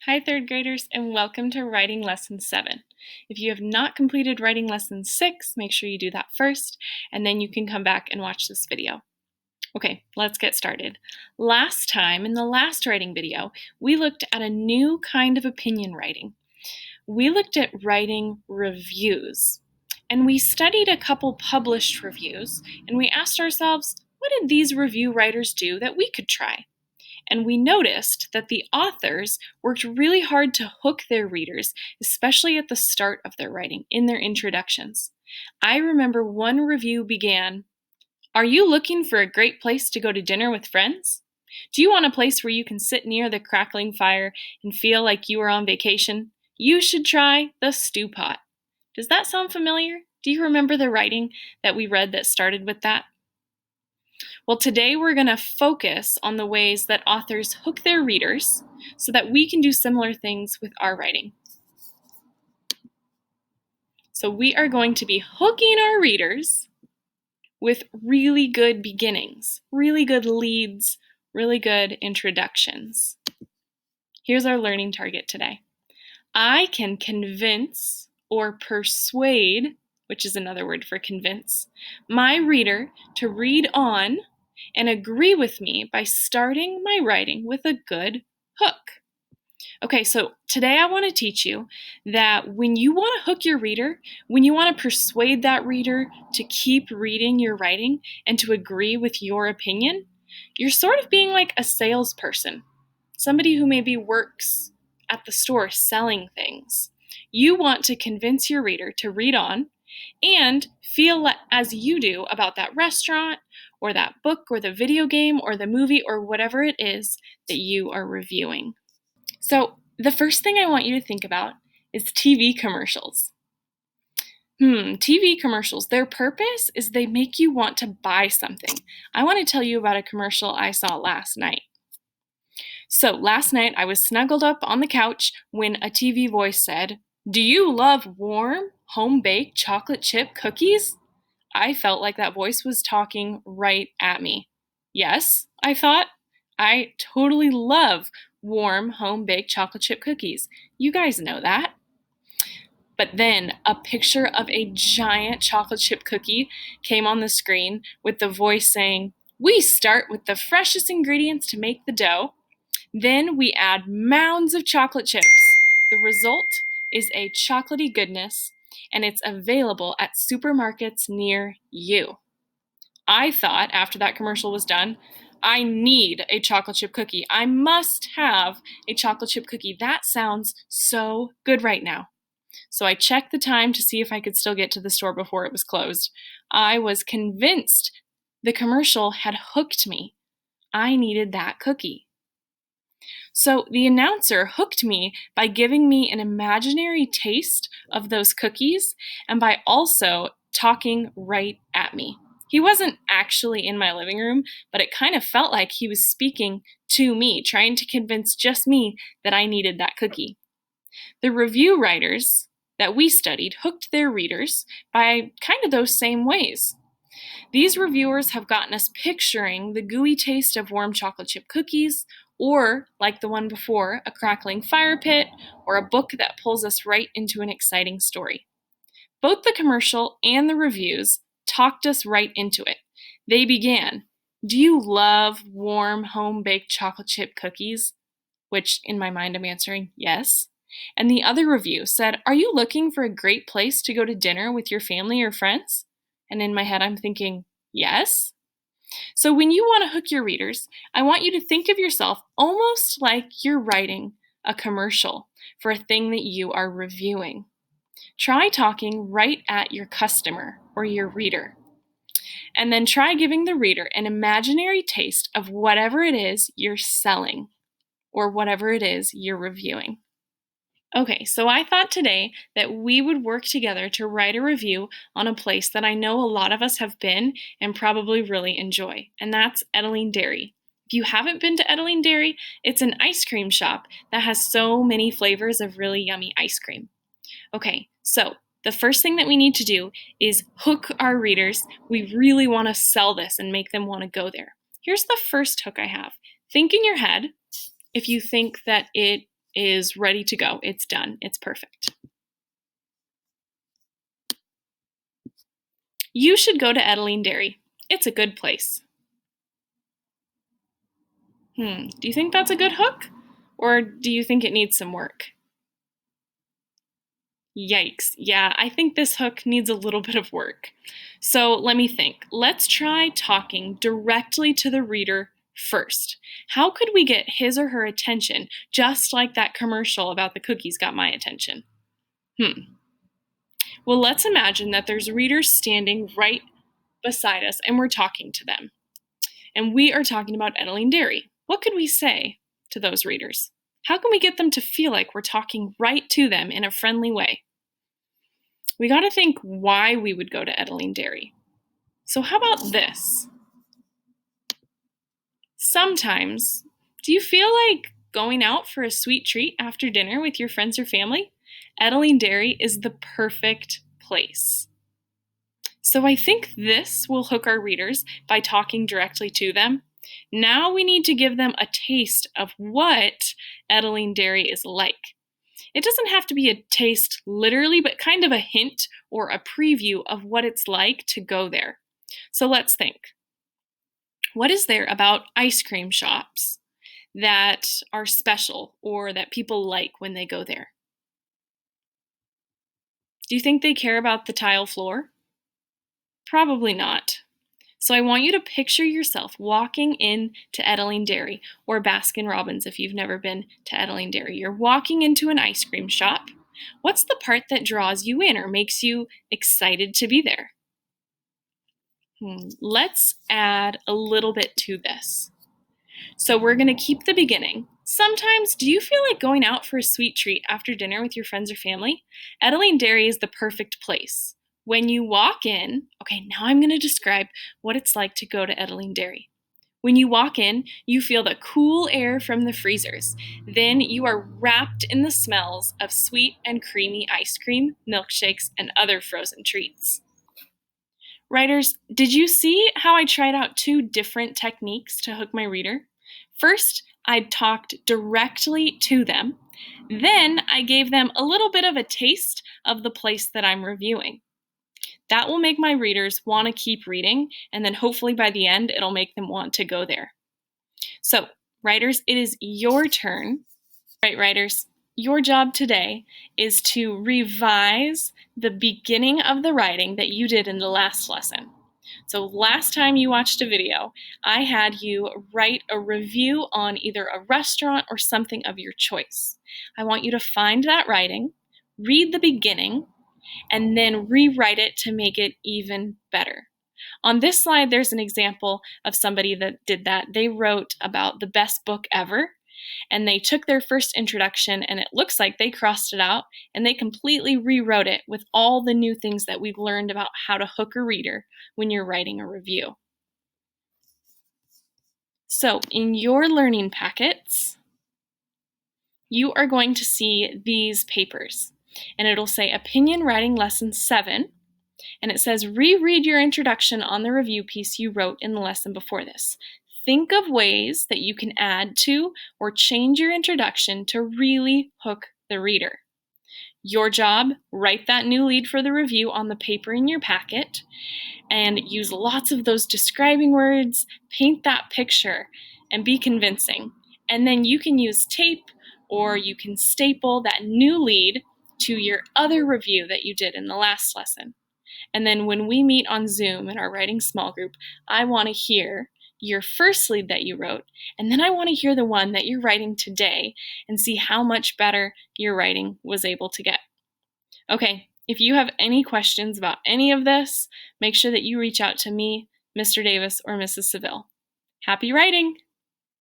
Hi, third graders, and welcome to Writing Lesson 7. If you have not completed Writing Lesson 6, make sure you do that first, and then you can come back and watch this video. Okay, let's get started. Last time, in the last writing video, we looked at a new kind of opinion writing. We looked at writing reviews, and we studied a couple published reviews, and we asked ourselves, what did these review writers do that we could try? And we noticed that the authors worked really hard to hook their readers, especially at the start of their writing, in their introductions. I remember one review began, "Are you looking for a great place to go to dinner with friends? Do you want a place where you can sit near the crackling fire and feel like you are on vacation? You should try the Stew Pot." Does that sound familiar? Do you remember the writing that we read that started with that? Well, today we're going to focus on the ways that authors hook their readers so that we can do similar things with our writing. So we are going to be hooking our readers with really good beginnings, really good leads, really good introductions. Here's our learning target today. I can convince or persuade, which is another word for convince, my reader to read on and agree with me by starting my writing with a good hook. Okay, so today I want to teach you that when you want to hook your reader, when you want to persuade that reader to keep reading your writing and to agree with your opinion, you're sort of being like a salesperson, somebody who maybe works at the store selling things. You want to convince your reader to read on and feel as you do about that restaurant or that book or the video game or the movie or whatever it is that you are reviewing. So the first thing I want you to think about is TV commercials. TV commercials, their purpose is they make you want to buy something. I want to tell you about a commercial I saw last night. So last night I was snuggled up on the couch when a TV voice said, "Do you love warm, home-baked chocolate chip cookies?" I felt like that voice was talking right at me. Yes, I thought, I totally love warm, home-baked chocolate chip cookies. You guys know that. But then a picture of a giant chocolate chip cookie came on the screen with the voice saying, "We start with the freshest ingredients to make the dough. Then we add mounds of chocolate chips. The result is a chocolatey goodness, and it's available at supermarkets near you." I thought after that commercial was done, I need a chocolate chip cookie. I must have a chocolate chip cookie. That sounds so good right now. So I checked the time to see if I could still get to the store before it was closed. I was convinced the commercial had hooked me. I needed that cookie. So the announcer hooked me by giving me an imaginary taste of those cookies and by also talking right at me. He wasn't actually in my living room, but it kind of felt like he was speaking to me, trying to convince just me that I needed that cookie. The review writers that we studied hooked their readers by kind of those same ways. These reviewers have gotten us picturing the gooey taste of warm chocolate chip cookies, or, like the one before, a crackling fire pit, or a book that pulls us right into an exciting story. Both the commercial and the reviews talked us right into it. They began, "Do you love warm, home-baked chocolate chip cookies?" Which, in my mind, I'm answering yes. And the other review said, "Are you looking for a great place to go to dinner with your family or friends?" And in my head, I'm thinking, yes. So when you want to hook your readers, I want you to think of yourself almost like you're writing a commercial for a thing that you are reviewing. Try talking right at your customer or your reader. And then try giving the reader an imaginary taste of whatever it is you're selling or whatever it is you're reviewing. Okay, so I thought today that we would work together to write a review on a place that I know a lot of us have been and probably really enjoy, and that's Edeline Dairy. If you haven't been to Edeline Dairy, it's an ice cream shop that has so many flavors of really yummy ice cream. Okay, so the first thing that we need to do is hook our readers. We really want to sell this and make them want to go there. Here's the first hook I have. Think in your head if you think that it is ready to go. It's done. It's perfect. You should go to Edeline Dairy. It's a good place. Do you think that's a good hook? Or do you think it needs some work? Yikes. Yeah, I think this hook needs a little bit of work. So let me think. Let's try talking directly to the reader first. How could we get his or her attention just like that commercial about the cookies got my attention? Well, let's imagine that there's readers standing right beside us and we're talking to them. And we are talking about Edeline Dairy. What could we say to those readers? How can we get them to feel like we're talking right to them in a friendly way? We got to think why we would go to Edeline Dairy. So how about this? Sometimes, do you feel like going out for a sweet treat after dinner with your friends or family? Edeline Dairy is the perfect place. So I think this will hook our readers by talking directly to them. Now we need to give them a taste of what Edeline Dairy is like. It doesn't have to be a taste literally, but kind of a hint or a preview of what it's like to go there. So let's think. What is there about ice cream shops that are special or that people like when they go there? Do you think they care about the tile floor? Probably not. So I want you to picture yourself walking into Edeline Dairy or Baskin Robbins if you've never been to Edeline Dairy. You're walking into an ice cream shop. What's the part that draws you in or makes you excited to be there? Let's add a little bit to this. So we're going to keep the beginning. Sometimes, do you feel like going out for a sweet treat after dinner with your friends or family? Edeline Dairy is the perfect place. When you walk in, okay, now I'm going to describe what it's like to go to Edeline Dairy. When you walk in, you feel the cool air from the freezers. Then you are wrapped in the smells of sweet and creamy ice cream, milkshakes, and other frozen treats. Writers, did you see how I tried out two different techniques to hook my reader? First, I talked directly to them. Then I gave them a little bit of a taste of the place that I'm reviewing. That will make my readers want to keep reading, and then hopefully by the end, it'll make them want to go there. So, writers, it is your turn. Right, writers, your job today is to revise the beginning of the writing that you did in the last lesson. So last time you watched a video, I had you write a review on either a restaurant or something of your choice. I want you to find that writing, read the beginning, and then rewrite it to make it even better. On this slide, there's an example of somebody that did that. They wrote about the best book ever, and they took their first introduction, and it looks like they crossed it out, and they completely rewrote it with all the new things that we've learned about how to hook a reader when you're writing a review. So in your learning packets, you are going to see these papers, and it'll say Opinion Writing Lesson 7, and it says reread your introduction on the review piece you wrote in the lesson before this. Think of ways that you can add to or change your introduction to really hook the reader. Your job, write that new lead for the review on the paper in your packet and use lots of those describing words, paint that picture, and be convincing. And then you can use tape or you can staple that new lead to your other review that you did in the last lesson. And then when we meet on Zoom in our writing small group, I want to hear your first lead that you wrote, and then I want to hear the one that you're writing today and see how much better your writing was able to get. Okay, if you have any questions about any of this, make sure that you reach out to me, Mr. Davis, or Mrs. Seville. Happy writing!